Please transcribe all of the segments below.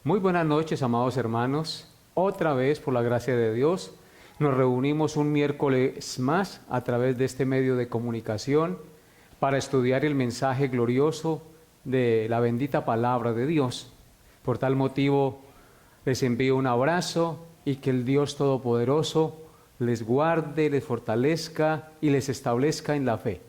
Muy buenas noches, amados hermanos. Otra vez, por la gracia de Dios, nos reunimos un miércoles más a través de este medio de comunicación para estudiar el mensaje glorioso de la bendita palabra de Dios. Por tal motivo, les envío un abrazo y que el Dios Todopoderoso les guarde, les fortalezca y les establezca en la fe.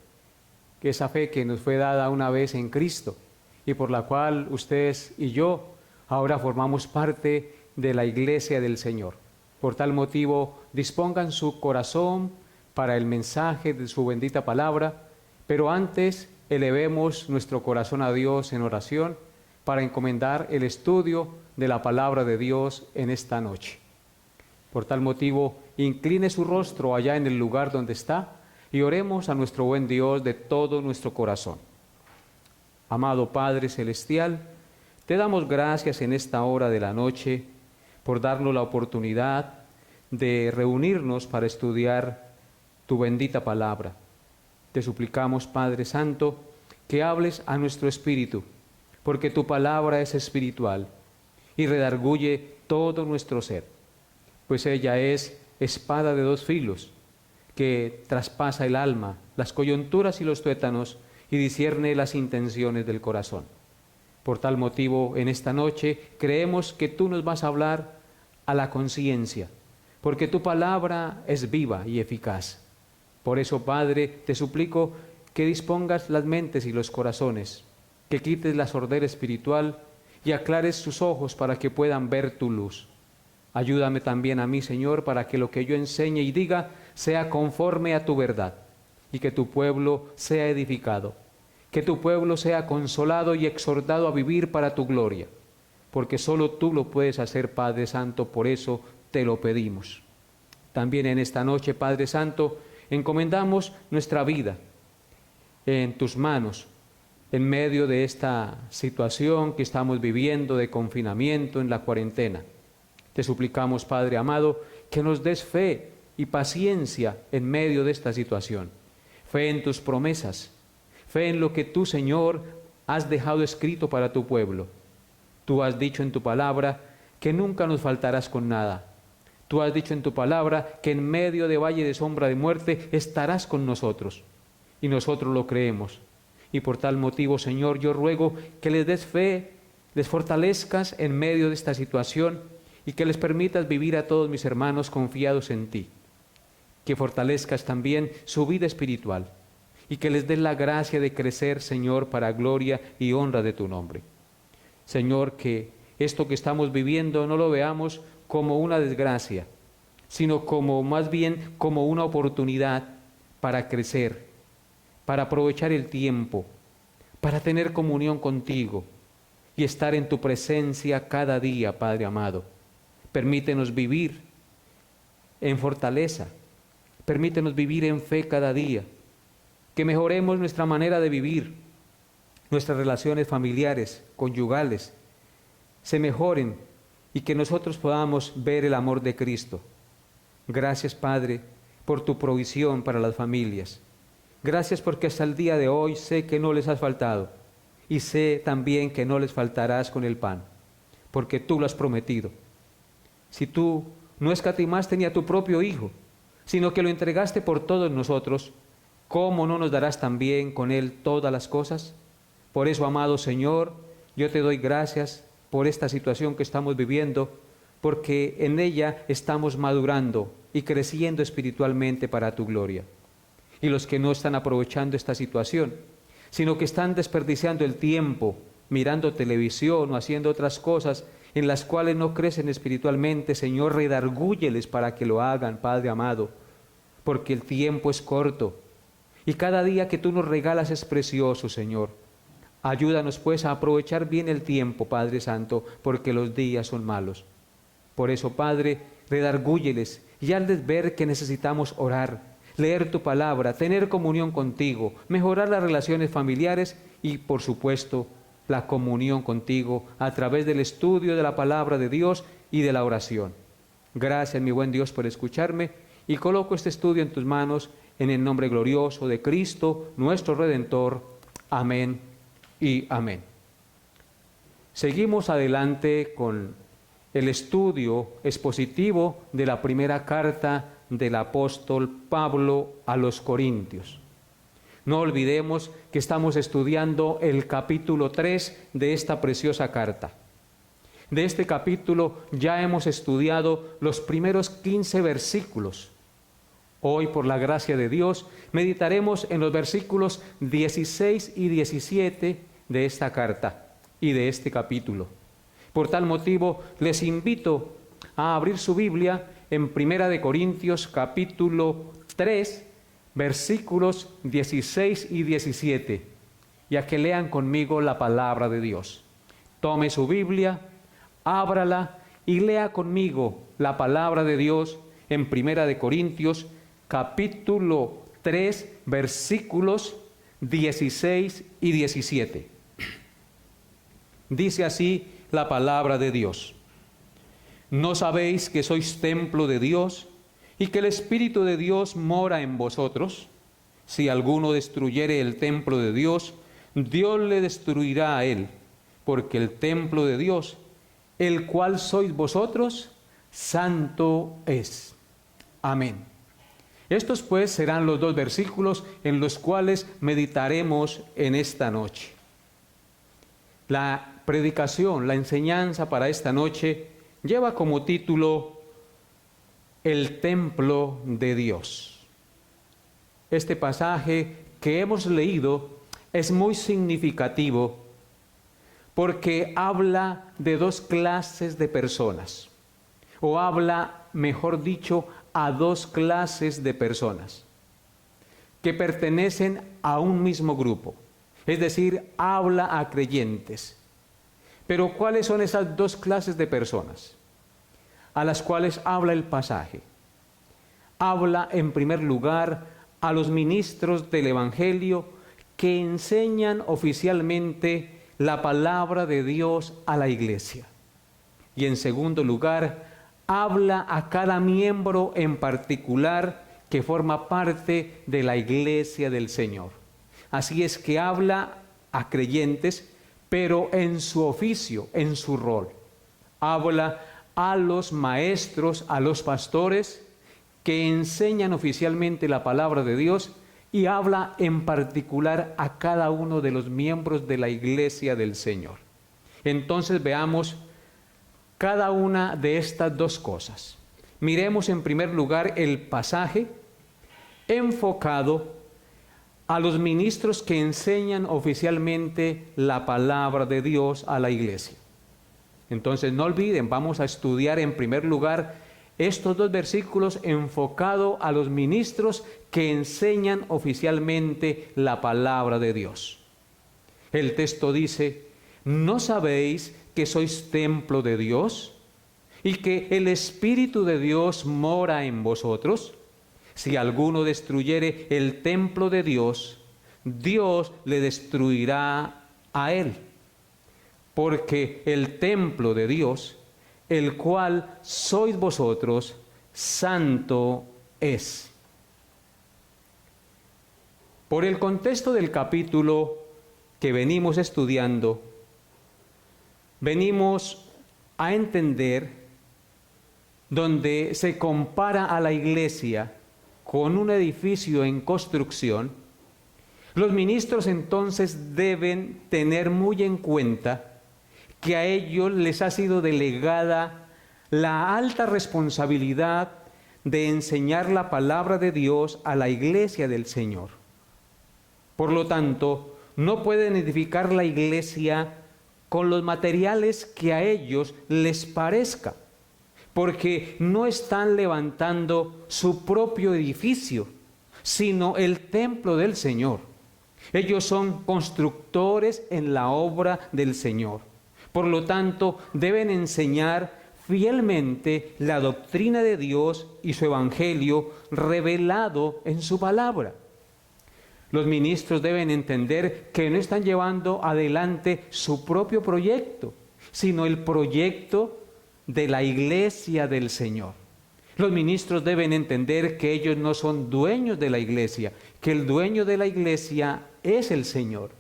Que esa fe que nos fue dada una vez en Cristo y por la cual ustedes y yo ahora formamos parte de la iglesia del Señor. Por tal motivo, dispongan su corazón para el mensaje de su bendita palabra, pero antes elevemos nuestro corazón a Dios en oración para encomendar el estudio de la palabra de Dios en esta noche. Por tal motivo, incline su rostro allá en el lugar donde está y oremos a nuestro buen Dios de todo nuestro corazón. Amado Padre Celestial, te damos gracias en esta hora de la noche por darnos la oportunidad de reunirnos para estudiar tu bendita palabra. Te suplicamos, Padre Santo, que hables a nuestro espíritu, porque tu palabra es espiritual y redarguye todo nuestro ser, pues ella es espada de dos filos, que traspasa el alma, las coyunturas y los tuétanos, y discierne las intenciones del corazón. Por tal motivo, en esta noche, creemos que tú nos vas a hablar a la conciencia, porque tu palabra es viva y eficaz. Por eso, Padre, te suplico que dispongas las mentes y los corazones, que quites la sordera espiritual y aclares sus ojos para que puedan ver tu luz. Ayúdame también a mí, Señor, para que lo que yo enseñe y diga sea conforme a tu verdad, y que tu pueblo sea edificado. Que tu pueblo sea consolado y exhortado a vivir para tu gloria, porque solo tú lo puedes hacer, Padre Santo, por eso te lo pedimos. También en esta noche, Padre Santo, encomendamos nuestra vida en tus manos, en medio de esta situación que estamos viviendo de confinamiento en la cuarentena. Te suplicamos, Padre amado, que nos des fe y paciencia en medio de esta situación, fe en tus promesas, fe en lo que tú, Señor, has dejado escrito para tu pueblo. Tú has dicho en tu palabra que nunca nos faltarás con nada. Tú has dicho en tu palabra que en medio de valle de sombra de muerte estarás con nosotros. Y nosotros lo creemos. Y por tal motivo, Señor, yo ruego que les des fe, les fortalezcas en medio de esta situación y que les permitas vivir a todos mis hermanos confiados en ti. Que fortalezcas también su vida espiritual y que les des la gracia de crecer, Señor, para gloria y honra de tu nombre. Señor, que esto que estamos viviendo no lo veamos como una desgracia, sino como más bien como una oportunidad para crecer, para aprovechar el tiempo, para tener comunión contigo y estar en tu presencia cada día, Padre amado. Permítenos vivir en fortaleza, permítenos vivir en fe cada día, que mejoremos nuestra manera de vivir, nuestras relaciones familiares, conyugales, se mejoren y que nosotros podamos ver el amor de Cristo. Gracias, Padre, por tu provisión para las familias. Gracias porque hasta el día de hoy sé que no les has faltado y sé también que no les faltarás con el pan, porque tú lo has prometido. Si tú no escatimaste ni a tu propio Hijo, sino que lo entregaste por todos nosotros, ¿cómo no nos darás también con Él todas las cosas? Por eso, amado Señor, yo te doy gracias por esta situación que estamos viviendo, porque en ella estamos madurando y creciendo espiritualmente para tu gloria. Y los que no están aprovechando esta situación, sino que están desperdiciando el tiempo, mirando televisión o haciendo otras cosas en las cuales no crecen espiritualmente, Señor, redargúyeles para que lo hagan, Padre amado, porque el tiempo es corto y cada día que tú nos regalas es precioso, Señor. Ayúdanos pues a aprovechar bien el tiempo, Padre Santo, porque los días son malos. Por eso, Padre, redargúyeles y hazles ver que necesitamos orar, leer tu palabra, tener comunión contigo, mejorar las relaciones familiares y, por supuesto, la comunión contigo a través del estudio de la palabra de Dios y de la oración. Gracias, mi buen Dios, por escucharme y coloco este estudio en tus manos en el nombre glorioso de Cristo, nuestro Redentor. Amén y amén. Seguimos adelante con el estudio expositivo de la primera carta del apóstol Pablo a los Corintios. No olvidemos que estamos estudiando el capítulo 3 de esta preciosa carta. De este capítulo ya hemos estudiado los primeros 15 versículos. Hoy, por la gracia de Dios, meditaremos en los versículos 16 y 17 de esta carta y de este capítulo. Por tal motivo, les invito a abrir su Biblia en 1 Corintios capítulo 3, versículos 16 y 17, y a que lean conmigo la palabra de Dios. Tome su Biblia, ábrala y lea conmigo la palabra de Dios en 1 Corintios capítulo 3, versículos 16 y 17. Dice así la palabra de Dios: ¿no sabéis que sois templo de Dios y que el Espíritu de Dios mora en vosotros? Si alguno destruyere el templo de Dios, Dios le destruirá a él, porque el templo de Dios, el cual sois vosotros, santo es. Amén. Estos pues serán los dos versículos en los cuales meditaremos en esta noche. La predicación, la enseñanza para esta noche lleva como título El templo de Dios. Este pasaje que hemos leído es muy significativo porque habla de dos clases de personas, o habla, mejor dicho, a dos clases de personas que pertenecen a un mismo grupo, es decir, habla a creyentes. Pero ¿cuáles son esas dos clases de personas a las cuales habla el pasaje? Habla, en primer lugar, a los ministros del Evangelio que enseñan oficialmente la palabra de Dios a la iglesia. Y en segundo lugar, habla a cada miembro en particular que forma parte de la iglesia del Señor. Así es que habla a creyentes, pero en su oficio, en su rol. Habla a los maestros, a los pastores que enseñan oficialmente la palabra de Dios, y habla en particular a cada uno de los miembros de la iglesia del Señor. Entonces veamos cada una de estas dos cosas. Miremos en primer lugar el pasaje enfocado a los ministros que enseñan oficialmente la palabra de Dios a la iglesia. Entonces no olviden, vamos a estudiar en primer lugar estos dos versículos enfocados a los ministros que enseñan oficialmente la palabra de Dios. El texto dice: ¿no sabéis que sois templo de Dios y que el Espíritu de Dios mora en vosotros? Si alguno destruyere el templo de Dios, Dios le destruirá a él, porque el templo de Dios, el cual sois vosotros, santo es. Por el contexto del capítulo que venimos estudiando, venimos a entender donde se compara a la iglesia con un edificio en construcción. Los ministros entonces deben tener muy en cuenta que a ellos les ha sido delegada la alta responsabilidad de enseñar la palabra de Dios a la iglesia del Señor. Por lo tanto, no pueden edificar la iglesia con los materiales que a ellos les parezca, porque no están levantando su propio edificio, sino el templo del Señor. Ellos son constructores en la obra del Señor. Por lo tanto, deben enseñar fielmente la doctrina de Dios y su evangelio revelado en su palabra. Los ministros deben entender que no están llevando adelante su propio proyecto, sino el proyecto de la iglesia del Señor. Los ministros deben entender que ellos no son dueños de la iglesia, que el dueño de la iglesia es el Señor,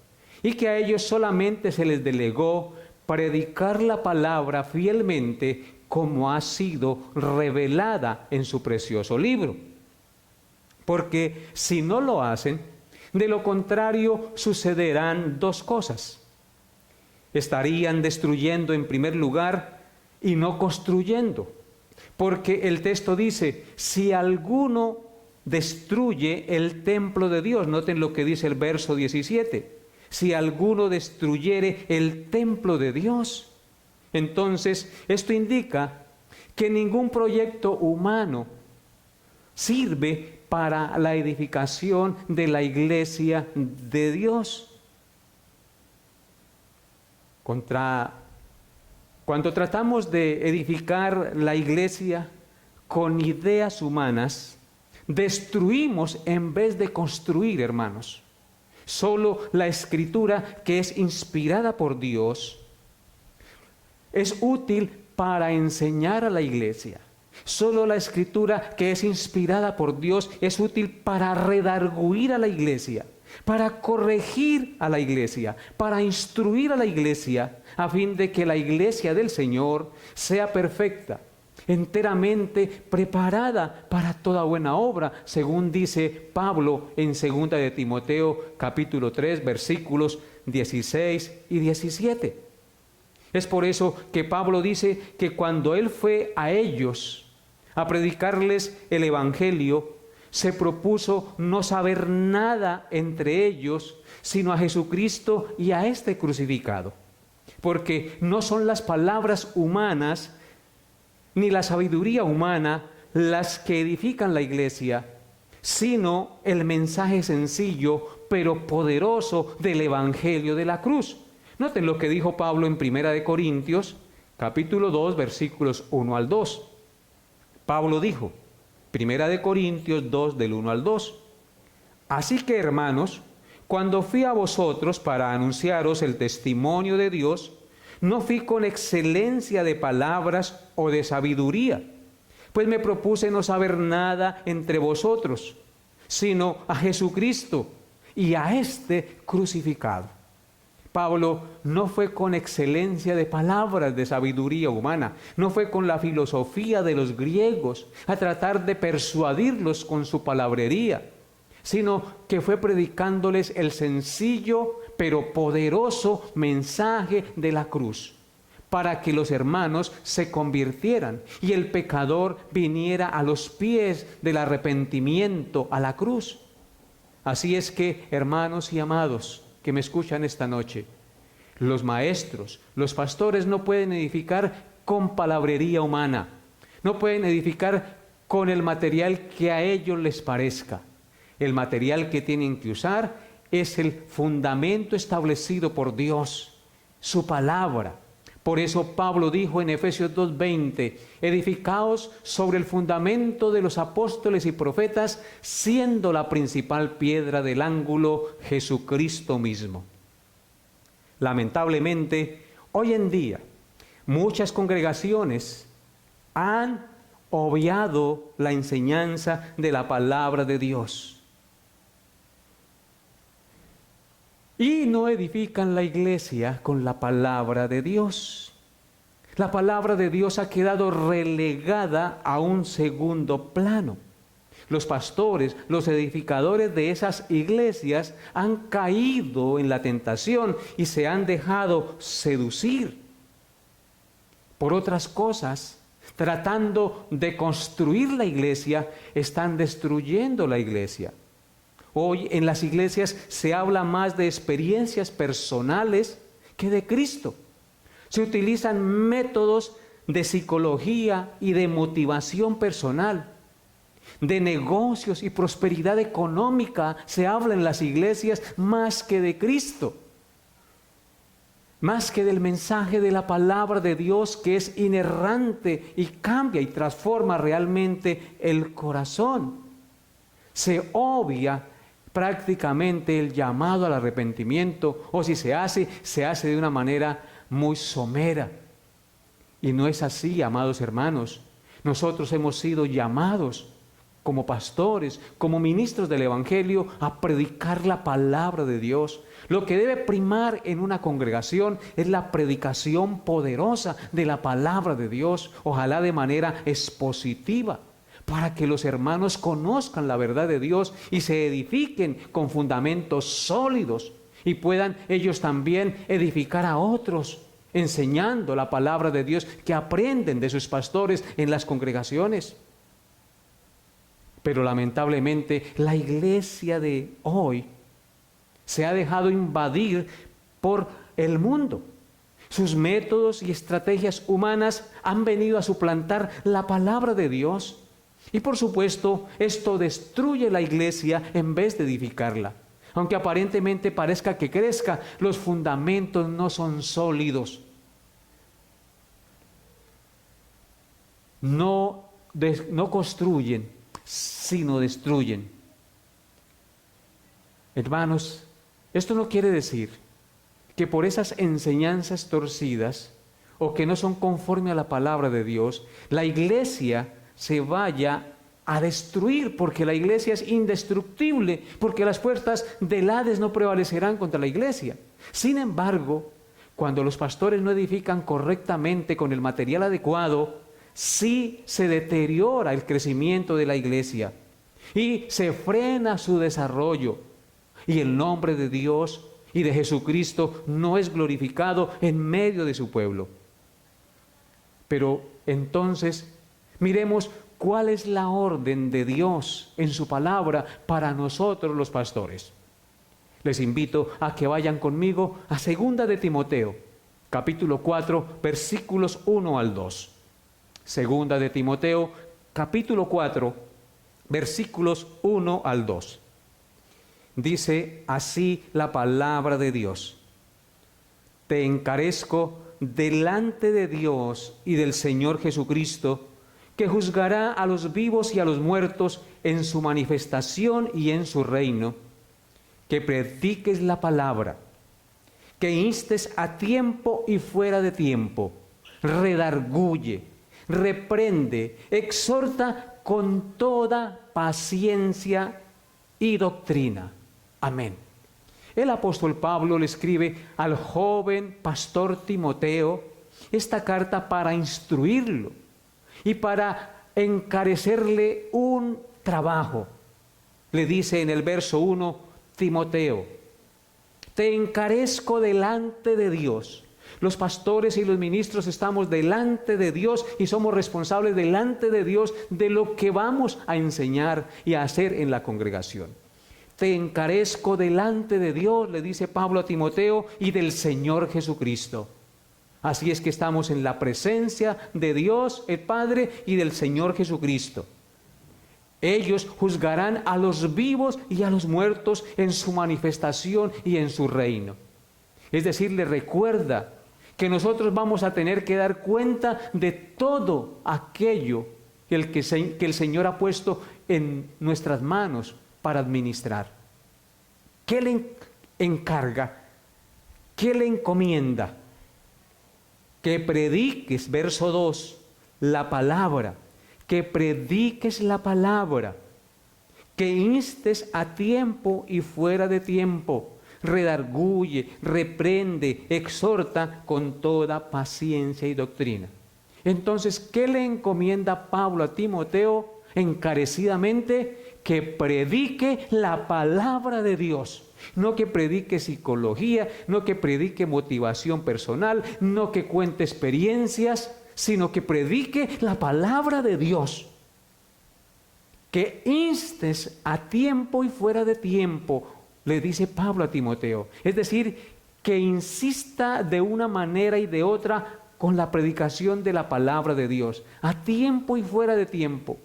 y que a ellos solamente se les delegó predicar la palabra fielmente como ha sido revelada en su precioso libro. Porque si no lo hacen, de lo contrario sucederán dos cosas. Estarían destruyendo en primer lugar y no construyendo. Porque el texto dice, si alguno destruye el templo de Dios, noten lo que dice el verso 17, si alguno destruyere el templo de Dios. Entonces, esto indica que ningún proyecto humano sirve para la edificación de la iglesia de Dios. Cuando tratamos de edificar la iglesia con ideas humanas, destruimos en vez de construir, hermanos. Solo la Escritura, que es inspirada por Dios, es útil para enseñar a la iglesia. Solo la Escritura, que es inspirada por Dios, es útil para redarguir a la iglesia, para corregir a la iglesia, para instruir a la iglesia, a fin de que la iglesia del Señor sea perfecta, enteramente preparada para toda buena obra, según dice Pablo en 2 de Timoteo capítulo 3, versículos 16 y 17. Es por eso que Pablo dice que cuando él fue a ellos a predicarles el Evangelio, se propuso no saber nada entre ellos, sino a Jesucristo y a este crucificado. Porque no son las palabras humanas ni la sabiduría humana las que edifican la iglesia, sino el mensaje sencillo pero poderoso del Evangelio de la cruz. Noten lo que dijo Pablo en 1 Corintios, capítulo 2, versículos 1 al 2. Pablo dijo, 1 Corintios 2, del 1 al 2, así que, hermanos, cuando fui a vosotros para anunciaros el testimonio de Dios, no fui con excelencia de palabras o de sabiduría, pues me propuse no saber nada entre vosotros, sino a Jesucristo y a este crucificado. Pablo no fue con excelencia de palabras de sabiduría humana, no fue con la filosofía de los griegos a tratar de persuadirlos con su palabrería, sino que fue predicándoles el sencillo pero poderoso mensaje de la cruz, para que los hermanos se convirtieran y el pecador viniera a los pies del arrepentimiento a la cruz. Así es que, hermanos y amados que me escuchan esta noche, los maestros, los pastores no pueden edificar con palabrería humana, no pueden edificar con el material que a ellos les parezca. El material que tienen que usar es el fundamento establecido por Dios, su palabra. Por eso Pablo dijo en Efesios 2:20, edificaos sobre el fundamento de los apóstoles y profetas, siendo la principal piedra del ángulo Jesucristo mismo. Lamentablemente, hoy en día, muchas congregaciones han obviado la enseñanza de la palabra de Dios y no edifican la iglesia con la palabra de Dios. La palabra de Dios ha quedado relegada a un segundo plano. Los pastores, los edificadores de esas iglesias han caído en la tentación y se han dejado seducir por otras cosas. Tratando de construir la iglesia, están destruyendo la iglesia. Hoy en las iglesias se habla más de experiencias personales que de Cristo. Se utilizan métodos de psicología y de motivación personal, de negocios y prosperidad económica. Se habla en las iglesias más que de Cristo, más que del mensaje de la palabra de Dios, que es inerrante y cambia y transforma realmente el corazón. Se obvia prácticamente el llamado al arrepentimiento, o si se hace de una manera muy somera. Y no es así, amados hermanos. Nosotros hemos sido llamados como pastores, como ministros del Evangelio, a predicar la palabra de Dios. Lo que debe primar en una congregación es la predicación poderosa de la palabra de Dios, ojalá de manera expositiva, para que los hermanos conozcan la verdad de Dios y se edifiquen con fundamentos sólidos y puedan ellos también edificar a otros, enseñando la palabra de Dios que aprenden de sus pastores en las congregaciones. Pero lamentablemente la iglesia de hoy se ha dejado invadir por el mundo. Sus métodos y estrategias humanas han venido a suplantar la palabra de Dios. Y por supuesto, esto destruye la iglesia en vez de edificarla. Aunque aparentemente parezca que crezca, los fundamentos no son sólidos. No construyen, sino destruyen. Hermanos, esto no quiere decir que por esas enseñanzas torcidas o que no son conforme a la palabra de Dios, la iglesia se vaya a destruir, porque la iglesia es indestructible, porque las puertas del Hades no prevalecerán contra la iglesia. Sin embargo, cuando los pastores no edifican correctamente con el material adecuado, sí se deteriora el crecimiento de la iglesia y se frena su desarrollo, y el nombre de Dios y de Jesucristo no es glorificado en medio de su pueblo. Pero entonces, miremos cuál es la orden de Dios en su palabra para nosotros los pastores. Les invito a que vayan conmigo a 2 de Timoteo, capítulo 4, versículos 1 al 2. 2 de Timoteo, capítulo 4, versículos 1 al 2. Dice así la palabra de Dios: te encarezco delante de Dios y del Señor Jesucristo, que juzgará a los vivos y a los muertos en su manifestación y en su reino, que prediques la palabra, que instes a tiempo y fuera de tiempo, redarguye, reprende, exhorta con toda paciencia y doctrina. Amén. El apóstol Pablo le escribe al joven pastor Timoteo esta carta para instruirlo y para encarecerle un trabajo. Le dice en el verso 1, Timoteo, te encarezco delante de Dios. Los pastores y los ministros estamos delante de Dios y somos responsables delante de Dios de lo que vamos a enseñar y a hacer en la congregación. Te encarezco delante de Dios, le dice Pablo a Timoteo, y del Señor Jesucristo. Así es que estamos en la presencia de Dios el Padre y del Señor Jesucristo. Ellos juzgarán a los vivos y a los muertos en su manifestación y en su reino. Es decir, le recuerda que nosotros vamos a tener que dar cuenta de todo aquello que el Señor ha puesto en nuestras manos para administrar. ¿Qué le encarga? ¿Qué le encomienda? Que prediques, verso 2, la palabra, que prediques la palabra, que instes a tiempo y fuera de tiempo, redarguye, reprende, exhorta con toda paciencia y doctrina. Entonces, ¿qué le encomienda Pablo a Timoteo encarecidamente? Que predique la palabra de Dios. No que predique psicología, no que predique motivación personal, no que cuente experiencias, sino que predique la palabra de Dios. Que instes a tiempo y fuera de tiempo, le dice Pablo a Timoteo. Es decir, que insista de una manera y de otra con la predicación de la palabra de Dios, a tiempo y fuera de tiempo.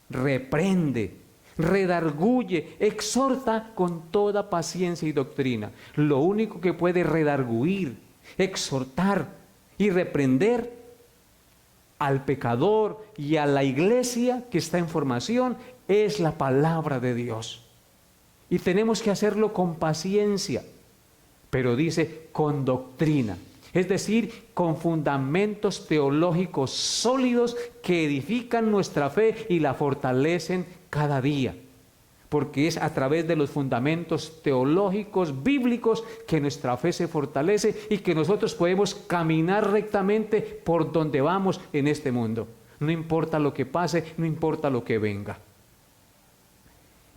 Reprende, redarguye, exhorta con toda paciencia y doctrina. Lo único que puede redarguir, exhortar y reprender al pecador y a la iglesia que está en formación es la palabra de Dios. Y tenemos que hacerlo con paciencia, pero dice con doctrina. Es decir, con fundamentos teológicos sólidos que edifican nuestra fe y la fortalecen cada día. Porque es a través de los fundamentos teológicos, bíblicos, que nuestra fe se fortalece y que nosotros podemos caminar rectamente por donde vamos en este mundo. No importa lo que pase, no importa lo que venga.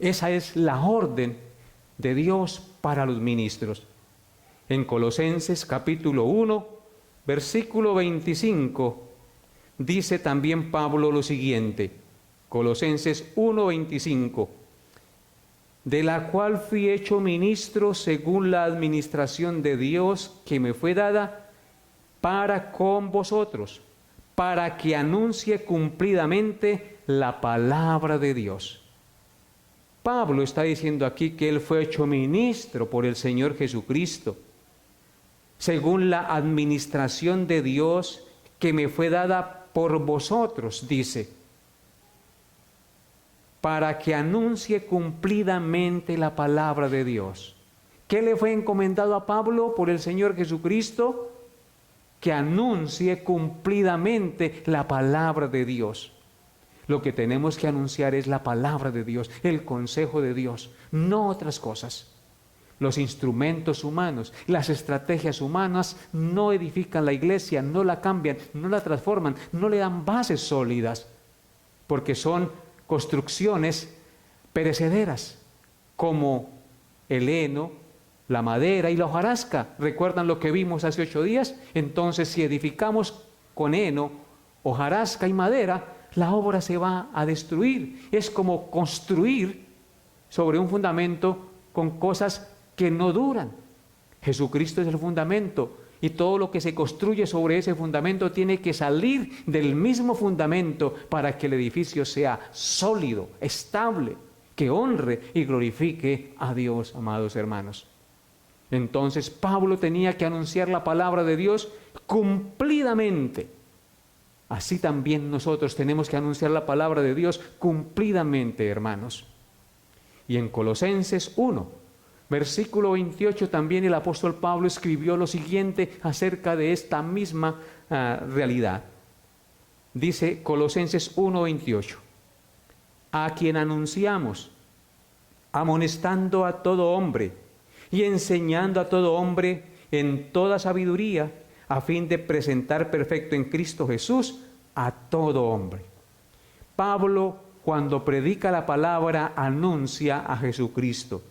Esa es la orden de Dios para los ministros. En Colosenses capítulo 1, versículo 25, dice también Pablo lo siguiente, Colosenses 1, 25, de la cual fui hecho ministro según la administración de Dios que me fue dada para con vosotros, para que anuncie cumplidamente la palabra de Dios. Pablo está diciendo aquí que él fue hecho ministro por el Señor Jesucristo, según la administración de Dios que me fue dada por vosotros, dice, para que anuncie cumplidamente la palabra de Dios. ¿Qué le fue encomendado a Pablo por el Señor Jesucristo? Que anuncie cumplidamente la palabra de Dios. Lo que tenemos que anunciar es la palabra de Dios, el consejo de Dios, no otras cosas. Los instrumentos humanos, las estrategias humanas no edifican la iglesia, no la cambian, no la transforman, no le dan bases sólidas, porque son construcciones perecederas, como el heno, la madera y la hojarasca. ¿Recuerdan lo que vimos hace 8 días? Entonces, si edificamos con heno, hojarasca y madera, la obra se va a destruir. Es como construir sobre un fundamento con cosas que no duran. Jesucristo es el fundamento y todo lo que se construye sobre ese fundamento tiene que salir del mismo fundamento para que el edificio sea sólido, estable, que honre y glorifique a Dios, amados hermanos. Entonces Pablo tenía que anunciar la palabra de Dios cumplidamente. Así también nosotros tenemos que anunciar la palabra de Dios cumplidamente, hermanos. Y en Colosenses 1, versículo 28, también el apóstol Pablo escribió lo siguiente acerca de esta misma realidad. Dice Colosenses 1, 28, a quien anunciamos, amonestando a todo hombre y enseñando a todo hombre en toda sabiduría, a fin de presentar perfecto en Cristo Jesús a todo hombre. Pablo, cuando predica la palabra, anuncia a Jesucristo,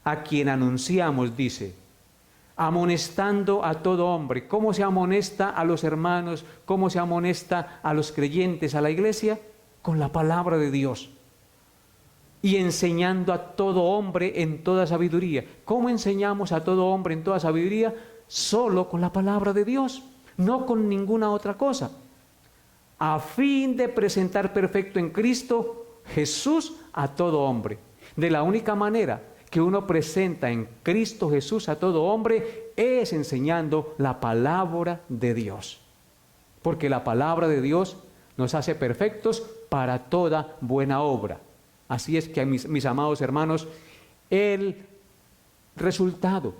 a quien anunciamos, dice, amonestando a todo hombre. ¿Cómo se amonesta a los hermanos? ¿Cómo se amonesta a los creyentes, a la iglesia? Con la palabra de Dios. Y enseñando a todo hombre en toda sabiduría. ¿Cómo enseñamos a todo hombre en toda sabiduría? Solo con la palabra de Dios, no con ninguna otra cosa. A fin de presentar perfecto en Cristo Jesús a todo hombre. De la única manera que uno presenta en Cristo Jesús a todo hombre es enseñando la palabra de Dios. Porque la palabra de Dios nos hace perfectos para toda buena obra. Así es que, mis amados hermanos, el resultado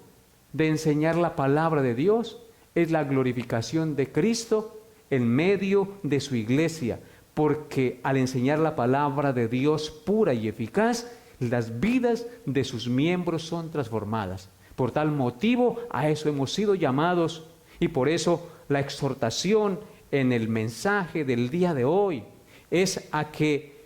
de enseñar la palabra de Dios es la glorificación de Cristo en medio de su iglesia, porque al enseñar la palabra de Dios pura y eficaz, las vidas de sus miembros son transformadas. Por tal motivo, a eso hemos sido llamados, y por eso la exhortación en el mensaje del día de hoy es a que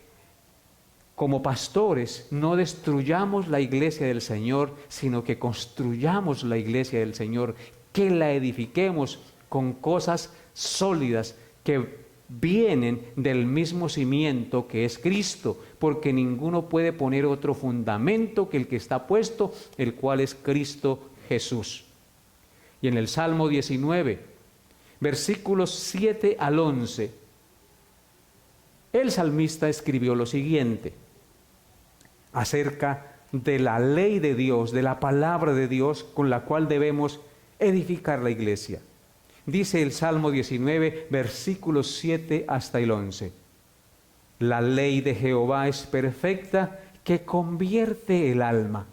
como pastores no destruyamos la iglesia del Señor, sino que construyamos la iglesia del Señor, que la edifiquemos con cosas sólidas que vienen del mismo cimiento que es Cristo, porque ninguno puede poner otro fundamento que el que está puesto, el cual es Cristo Jesús. Y en el Salmo 19, versículos 7 al 11, el salmista escribió lo siguiente acerca de la ley de Dios, de la palabra de Dios con la cual debemos edificar la iglesia. Dice el Salmo 19, versículos 7 hasta el 11. La ley de Jehová es perfecta, que convierte el alma.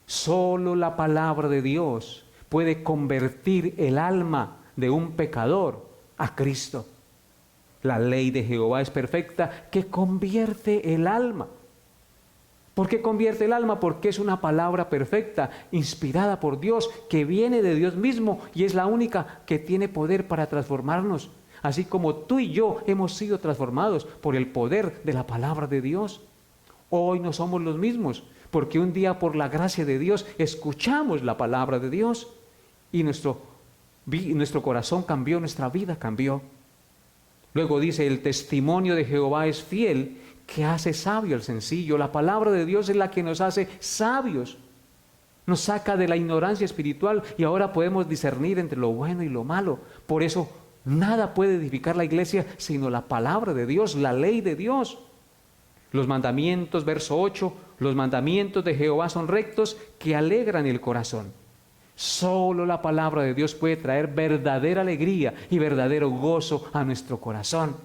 Solo la palabra de Dios puede convertir el alma de un pecador a Cristo. La ley de Jehová es perfecta, que convierte el alma. ¿Por qué convierte el alma? Porque es una palabra perfecta, inspirada por Dios, que viene de Dios mismo y es la única que tiene poder para transformarnos. Así como tú y yo hemos sido transformados por el poder de la palabra de Dios. Hoy no somos los mismos, porque un día por la gracia de Dios escuchamos la palabra de Dios y nuestro corazón cambió, nuestra vida cambió. Luego dice, el testimonio de Jehová es fiel, que hace sabio al sencillo. La palabra de Dios es la que nos hace sabios. Nos saca de la ignorancia espiritual y ahora podemos discernir entre lo bueno y lo malo. Por eso nada puede edificar la iglesia sino la palabra de Dios, la ley de Dios. Los mandamientos, verso 8, los mandamientos de Jehová son rectos que alegran el corazón. Solo la palabra de Dios puede traer verdadera alegría y verdadero gozo a nuestro corazón.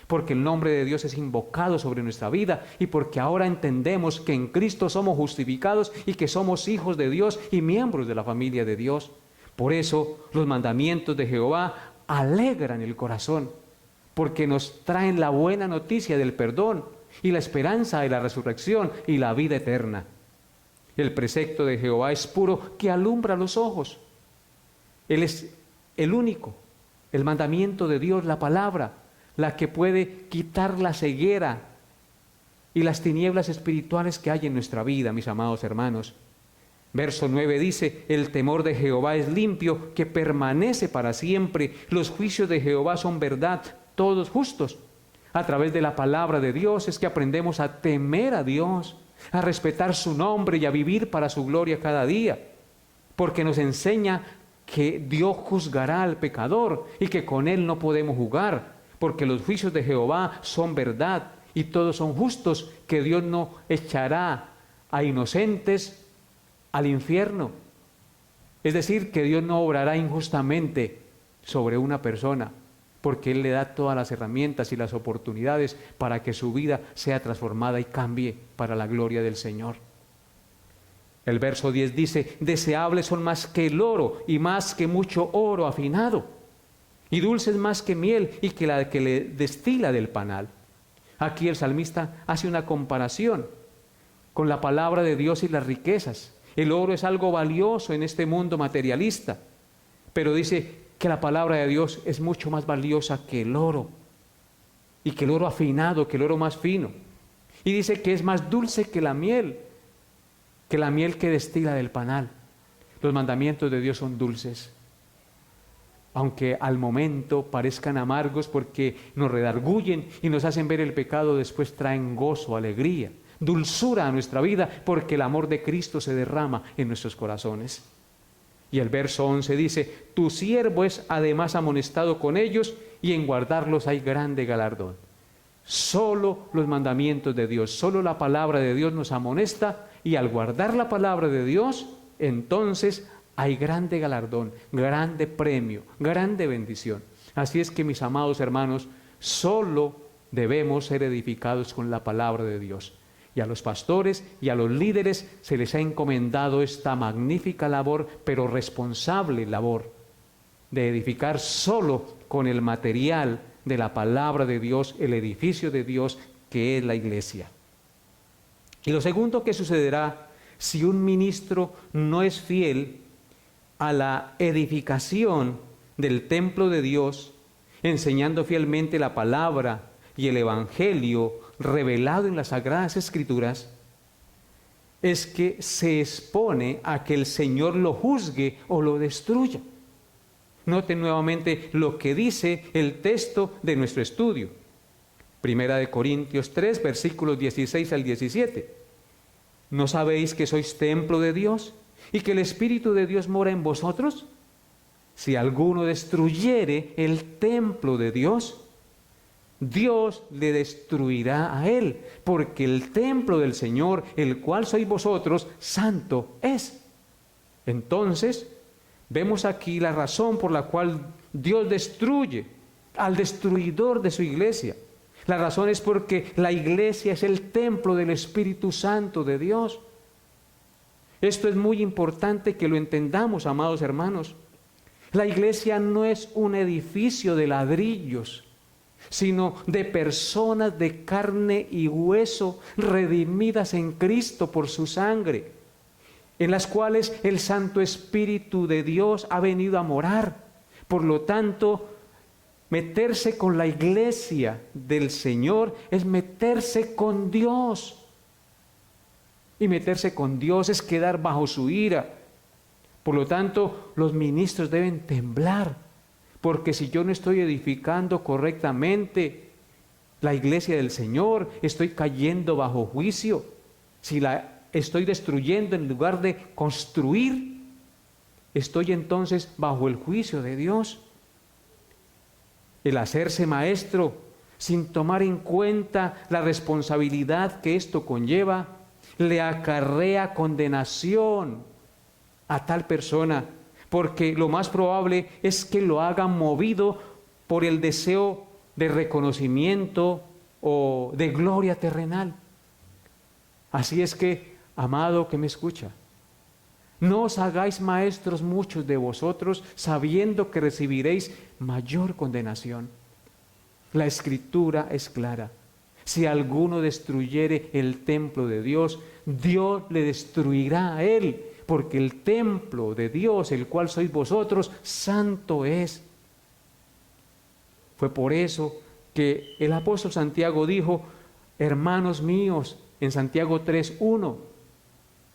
Porque el nombre de Dios es invocado sobre nuestra vida y porque ahora entendemos que en Cristo somos justificados y que somos hijos de Dios y miembros de la familia de Dios. Por eso los mandamientos de Jehová alegran el corazón, porque nos traen la buena noticia del perdón y la esperanza de la resurrección y la vida eterna. El precepto de Jehová es puro, que alumbra los ojos. Él es el único, el mandamiento de Dios, la palabra, la que puede quitar la ceguera y las tinieblas espirituales que hay en nuestra vida, mis amados hermanos. Verso 9 dice, el temor de Jehová es limpio, que permanece para siempre. Los juicios de Jehová son verdad, todos justos. A través de la palabra de Dios es que aprendemos a temer a Dios, a respetar su nombre y a vivir para su gloria cada día. Porque nos enseña que Dios juzgará al pecador y que con él no podemos jugar. Porque los juicios de Jehová son verdad y todos son justos, que Dios no echará a inocentes al infierno. Es decir, que Dios no obrará injustamente sobre una persona, porque Él le da todas las herramientas y las oportunidades para que su vida sea transformada y cambie para la gloria del Señor. El verso 10 dice, deseables son más que el oro y más que mucho oro afinado, y dulces más que miel y que la que le destila del panal. Aquí el salmista hace una comparación con la palabra de Dios y las riquezas. El oro es algo valioso en este mundo materialista, pero dice que la palabra de Dios es mucho más valiosa que el oro, y que el oro afinado, que el oro más fino. Y dice que es más dulce que la miel que destila del panal. Los mandamientos de Dios son dulces, aunque al momento parezcan amargos porque nos redarguyen y nos hacen ver el pecado, después traen gozo, alegría, dulzura a nuestra vida, porque el amor de Cristo se derrama en nuestros corazones. Y el verso 11 dice, tu siervo es además amonestado con ellos, y en guardarlos hay grande galardón. Solo los mandamientos de Dios, solo la palabra de Dios nos amonesta, y al guardar la palabra de Dios, entonces hay grande galardón, grande premio, grande bendición. Así es que, mis amados hermanos, solo debemos ser edificados con la palabra de Dios. Y a los pastores y a los líderes se les ha encomendado esta magnífica labor, pero responsable labor, de edificar solo con el material de la palabra de Dios, el edificio de Dios que es la iglesia. Y lo segundo que sucederá si un ministro no es fiel a la edificación del templo de Dios, enseñando fielmente la palabra y el evangelio revelado en las Sagradas Escrituras, es que se expone a que el Señor lo juzgue o lo destruya. Noten nuevamente lo que dice el texto de nuestro estudio. Primera de Corintios 3, versículos 16 al 17. ¿No sabéis que sois templo de Dios y que el Espíritu de Dios mora en vosotros? Si alguno destruyere el templo de Dios, Dios le destruirá a él, porque el templo del Señor, el cual sois vosotros, santo es. Entonces, vemos aquí la razón por la cual Dios destruye al destruidor de su iglesia. La razón es porque la iglesia es el templo del Espíritu Santo de Dios. Esto es muy importante que lo entendamos, amados hermanos. La iglesia no es un edificio de ladrillos, sino de personas de carne y hueso redimidas en Cristo por su sangre, en las cuales el Santo Espíritu de Dios ha venido a morar. Por lo tanto, meterse con la iglesia del Señor es meterse con Dios. Y meterse con Dios es quedar bajo su ira. Por lo tanto, los ministros deben temblar, porque si yo no estoy edificando correctamente la iglesia del Señor, estoy cayendo bajo juicio. Si la estoy destruyendo en lugar de construir, estoy entonces bajo el juicio de Dios. El hacerse maestro sin tomar en cuenta la responsabilidad que esto conlleva, le acarrea condenación a tal persona, porque lo más probable es que lo haga movido por el deseo de reconocimiento o de gloria terrenal. Así es que, amado que me escucha, no os hagáis maestros muchos de vosotros, sabiendo que recibiréis mayor condenación. La Escritura es clara. Si alguno destruyere el templo de Dios, Dios le destruirá a él, porque el templo de Dios, el cual sois vosotros, santo es. Fue por eso que el apóstol Santiago dijo, hermanos míos, en Santiago 3:1,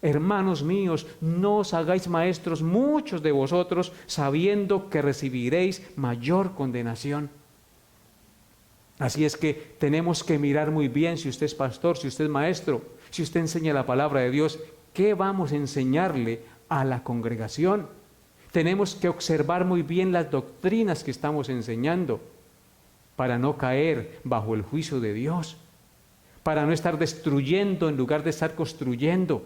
hermanos míos, no os hagáis maestros muchos de vosotros, sabiendo que recibiréis mayor condenación. Así es que tenemos que mirar muy bien, si usted es pastor, si usted es maestro, si usted enseña la palabra de Dios, ¿qué vamos a enseñarle a la congregación? Tenemos que observar muy bien las doctrinas que estamos enseñando para no caer bajo el juicio de Dios, para no estar destruyendo en lugar de estar construyendo,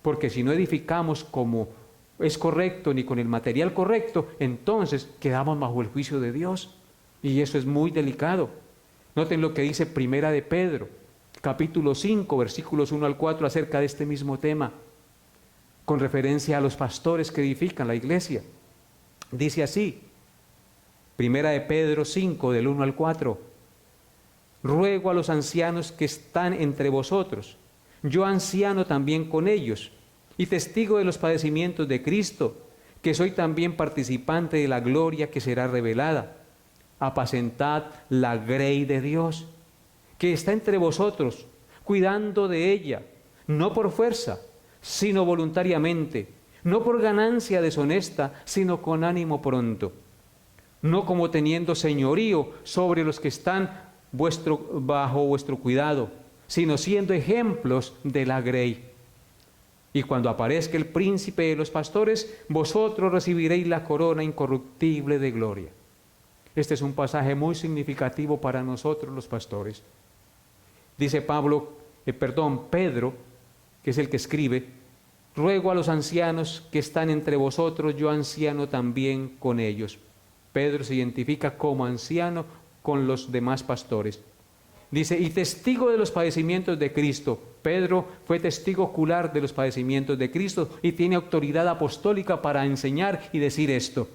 porque si no edificamos como es correcto ni con el material correcto, entonces quedamos bajo el juicio de Dios, y eso es muy delicado. Noten lo que dice Primera de Pedro, capítulo 5, versículos 1 al 4, acerca de este mismo tema, con referencia a los pastores que edifican la iglesia. Dice así, Primera de Pedro 5, del 1 al 4, ruego a los ancianos que están entre vosotros, yo anciano también con ellos, y testigo de los padecimientos de Cristo, que soy también participante de la gloria que será revelada. Apacentad la grey de Dios, que está entre vosotros, cuidando de ella, no por fuerza, sino voluntariamente, no por ganancia deshonesta, sino con ánimo pronto, no como teniendo señorío sobre los que están bajo vuestro cuidado, sino siendo ejemplos de la grey. Y cuando aparezca el príncipe de los pastores, vosotros recibiréis la corona incorruptible de gloria. Este es un pasaje muy significativo para nosotros los pastores. Dice Pedro, que es el que escribe, ruego a los ancianos que están entre vosotros, yo anciano también con ellos. Pedro se identifica como anciano con los demás pastores. Dice, y testigo de los padecimientos de Cristo. Pedro fue testigo ocular de los padecimientos de Cristo y tiene autoridad apostólica para enseñar y decir esto,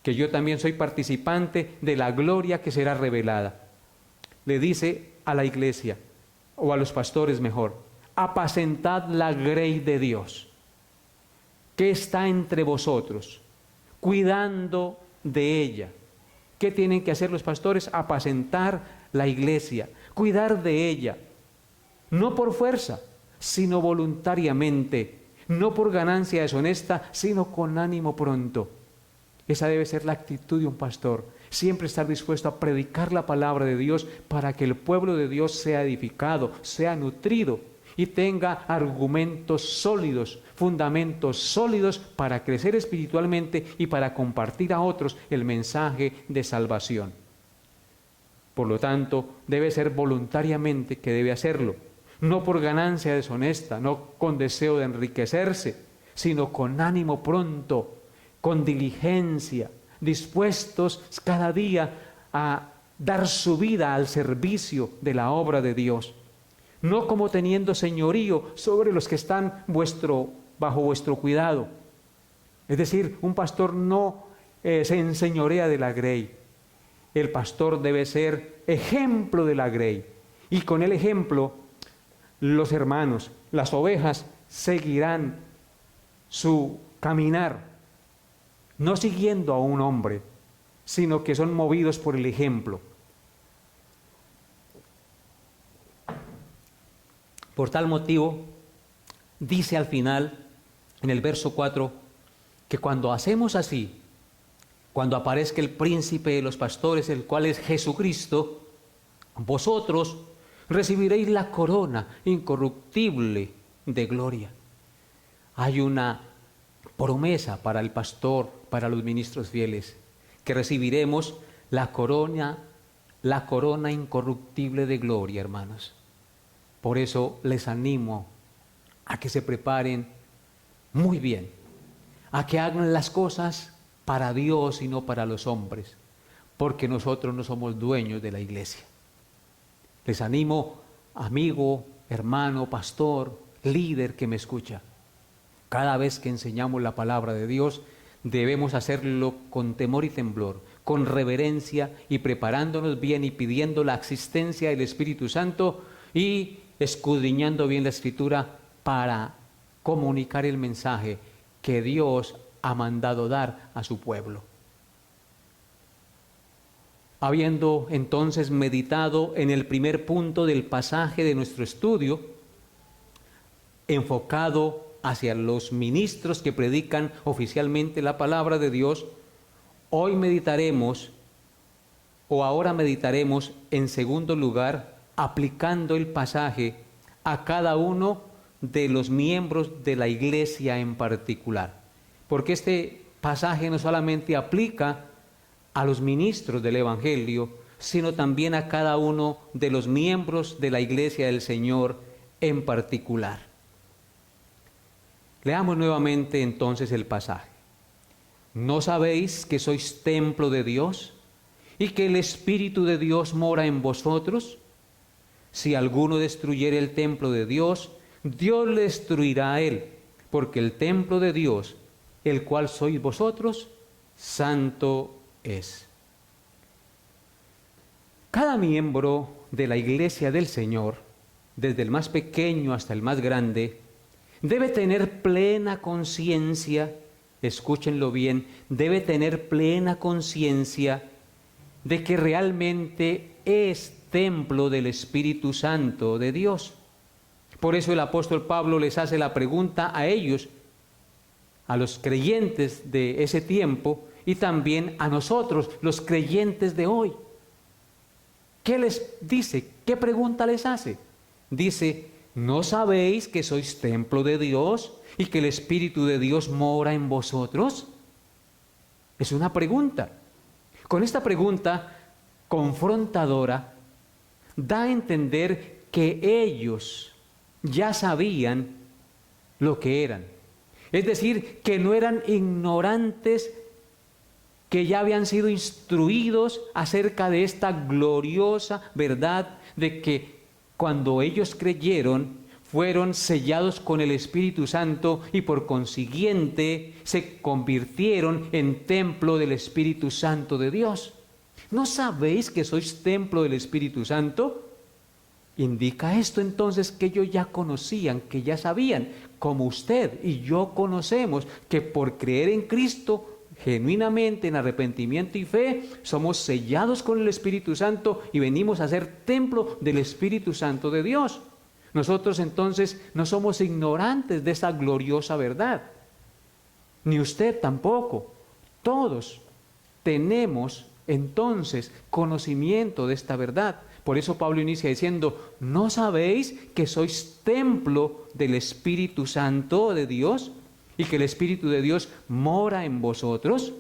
que yo también soy participante de la gloria que será revelada. Le dice a la iglesia, o a los pastores mejor, apacentad la grey de Dios, que está entre vosotros, cuidando de ella. ¿Qué tienen que hacer los pastores? Apacentar la iglesia, cuidar de ella, no por fuerza, sino voluntariamente, no por ganancia deshonesta, sino con ánimo pronto. Esa debe ser la actitud de un pastor, siempre estar dispuesto a predicar la palabra de Dios para que el pueblo de Dios sea edificado, sea nutrido y tenga argumentos sólidos, fundamentos sólidos para crecer espiritualmente y para compartir a otros el mensaje de salvación. Por lo tanto, debe ser voluntariamente que debe hacerlo, no por ganancia deshonesta, no con deseo de enriquecerse, sino con ánimo pronto, con diligencia, dispuestos cada día a dar su vida al servicio de la obra de Dios. no como teniendo señorío sobre los que están bajo vuestro cuidado. Es decir, un pastor no se enseñorea de la grey. El pastor debe ser ejemplo de la grey. Y con el ejemplo, los hermanos, las ovejas, seguirán su caminar, no siguiendo a un hombre, sino que son movidos por el ejemplo. Por tal motivo, dice al final, en el verso 4, que cuando hacemos así, cuando aparezca el príncipe de los pastores, el cual es Jesucristo, vosotros recibiréis la corona incorruptible de gloria. Hay una promesa para el pastor, para los ministros fieles, que recibiremos la corona incorruptible de gloria, hermanos. Por eso les animo a que se preparen muy bien, a que hagan las cosas para Dios y no para los hombres, porque nosotros no somos dueños de la iglesia. Les animo, amigo, hermano, pastor, líder que me escucha. Cada vez que enseñamos la palabra de Dios, debemos hacerlo con temor y temblor, con reverencia y preparándonos bien y pidiendo la asistencia del Espíritu Santo y escudriñando bien la Escritura para comunicar el mensaje que Dios ha mandado dar a su pueblo. Habiendo entonces meditado en el primer punto del pasaje de nuestro estudio, enfocado hacia los ministros que predican oficialmente la palabra de Dios, ahora meditaremos en segundo lugar, aplicando el pasaje a cada uno de los miembros de la iglesia en particular. Porque este pasaje no solamente aplica a los ministros del Evangelio, sino también a cada uno de los miembros de la iglesia del Señor en particular. Leamos nuevamente entonces el pasaje. ¿No sabéis que sois templo de Dios y que el Espíritu de Dios mora en vosotros? Si alguno destruyere el templo de Dios, Dios le destruirá a él, porque el templo de Dios, el cual sois vosotros, santo es. Cada miembro de la iglesia del Señor, desde el más pequeño hasta el más grande, debe tener plena conciencia, escúchenlo bien, debe tener plena conciencia de que realmente es templo del Espíritu Santo de Dios. Por eso el apóstol Pablo les hace la pregunta a ellos, a los creyentes de ese tiempo y también a nosotros, los creyentes de hoy. ¿Qué les dice? ¿Qué pregunta les hace? Dice, ¿no sabéis que sois templo de Dios y que el Espíritu de Dios mora en vosotros? Es una pregunta. Con esta pregunta confrontadora, da a entender que ellos ya sabían lo que eran. Es decir, que no eran ignorantes, que ya habían sido instruidos acerca de esta gloriosa verdad de que cuando ellos creyeron, fueron sellados con el Espíritu Santo y por consiguiente se convirtieron en templo del Espíritu Santo de Dios. ¿No sabéis que sois templo del Espíritu Santo? Indica esto entonces que ellos ya conocían, que ya sabían, como usted y yo conocemos, que por creer en Cristo genuinamente en arrepentimiento y fe, somos sellados con el Espíritu Santo y venimos a ser templo del Espíritu Santo de Dios. Nosotros entonces no somos ignorantes de esa gloriosa verdad, ni usted tampoco. Todos tenemos entonces conocimiento de esta verdad. Por eso Pablo inicia diciendo, ¿no sabéis que sois templo del Espíritu Santo de Dios y que el Espíritu de Dios mora en vosotros?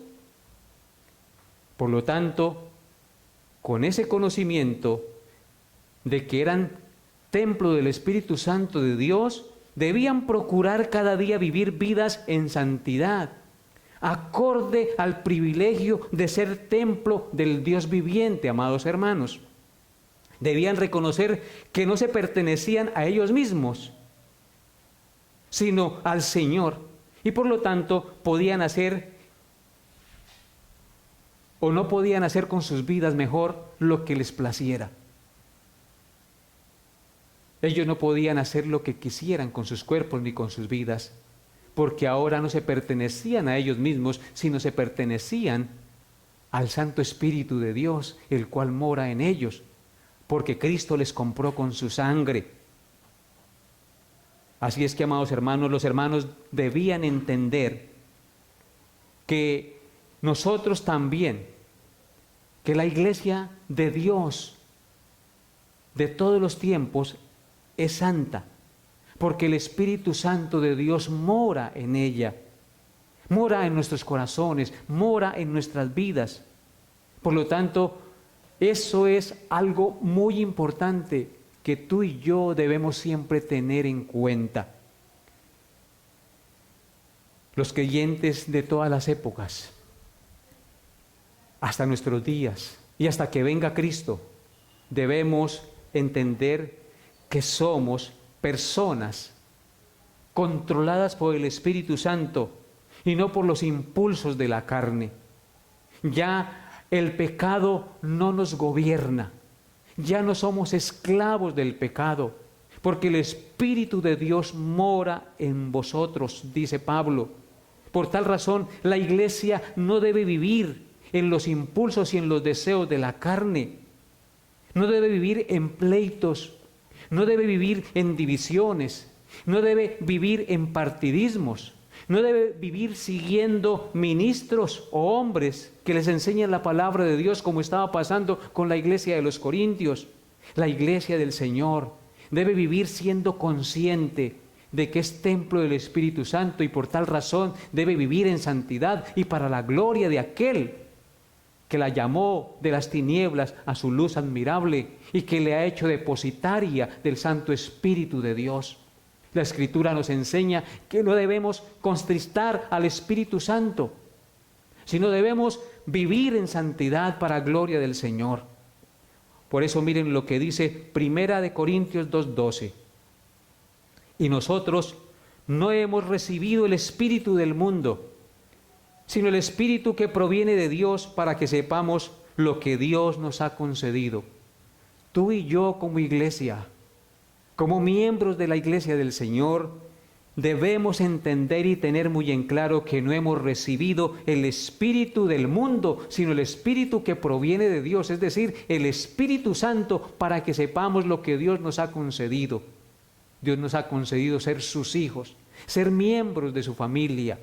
Por lo tanto, con ese conocimiento de que eran templo del Espíritu Santo de Dios, debían procurar cada día vivir vidas en santidad, acorde al privilegio de ser templo del Dios viviente, amados hermanos. Debían reconocer que no se pertenecían a ellos mismos, sino al Señor. Y por lo tanto podían hacer o no podían hacer con sus vidas mejor lo que les placiera. Ellos no podían hacer lo que quisieran con sus cuerpos ni con sus vidas, porque ahora no se pertenecían a ellos mismos, sino se pertenecían al Santo Espíritu de Dios, el cual mora en ellos, porque Cristo les compró con su sangre. Así es que, amados hermanos, los hermanos debían entender que nosotros también, que la iglesia de Dios de todos los tiempos es santa, porque el Espíritu Santo de Dios mora en ella, mora en nuestros corazones, mora en nuestras vidas. Por lo tanto, eso es algo muy importante que tú y yo debemos siempre tener en cuenta. Los creyentes de todas las épocas, hasta nuestros días y hasta que venga Cristo, debemos entender que somos personas controladas por el Espíritu Santo y no por los impulsos de la carne. Ya el pecado no nos gobierna, ya no somos esclavos del pecado, porque el Espíritu de Dios mora en vosotros, dice Pablo. Por tal razón, la iglesia no debe vivir en los impulsos y en los deseos de la carne, no debe vivir en pleitos, no debe vivir en divisiones, no debe vivir en partidismos, no debe vivir siguiendo ministros o hombres que les enseñan la palabra de Dios, como estaba pasando con la iglesia de los Corintios. La iglesia del Señor debe vivir siendo consciente de que es templo del Espíritu Santo y por tal razón debe vivir en santidad y para la gloria de aquel que la llamó de las tinieblas a su luz admirable y que le ha hecho depositaria del Santo Espíritu de Dios. La Escritura nos enseña que no debemos contristar al Espíritu Santo, sino debemos vivir en santidad para gloria del Señor. Por eso miren lo que dice Primera de Corintios 2:12. Y nosotros no hemos recibido el espíritu del mundo, sino el Espíritu que proviene de Dios, para que sepamos lo que Dios nos ha concedido. Tú y yo como iglesia, como miembros de la iglesia del Señor, debemos entender y tener muy en claro que no hemos recibido el espíritu del mundo, sino el Espíritu que proviene de Dios, es decir, el Espíritu Santo, para que sepamos lo que Dios nos ha concedido. Dios nos ha concedido ser sus hijos, ser miembros de su familia,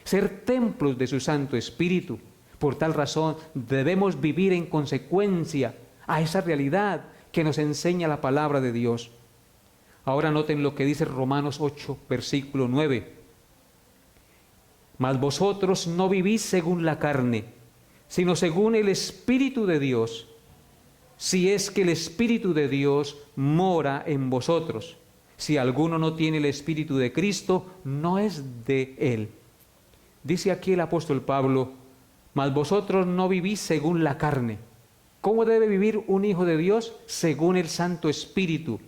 ser templos de su Santo Espíritu. Por tal razón debemos vivir en consecuencia a esa realidad que nos enseña la palabra de Dios. Ahora noten lo que dice Romanos 8, versículo 9. Mas vosotros no vivís según la carne, sino según el Espíritu de Dios, si es que el Espíritu de Dios mora en vosotros. Si alguno no tiene el Espíritu de Cristo, no es de él. Dice aquí el apóstol Pablo, mas vosotros no vivís según la carne. ¿Cómo debe vivir un hijo de Dios? Según el Santo Espíritu,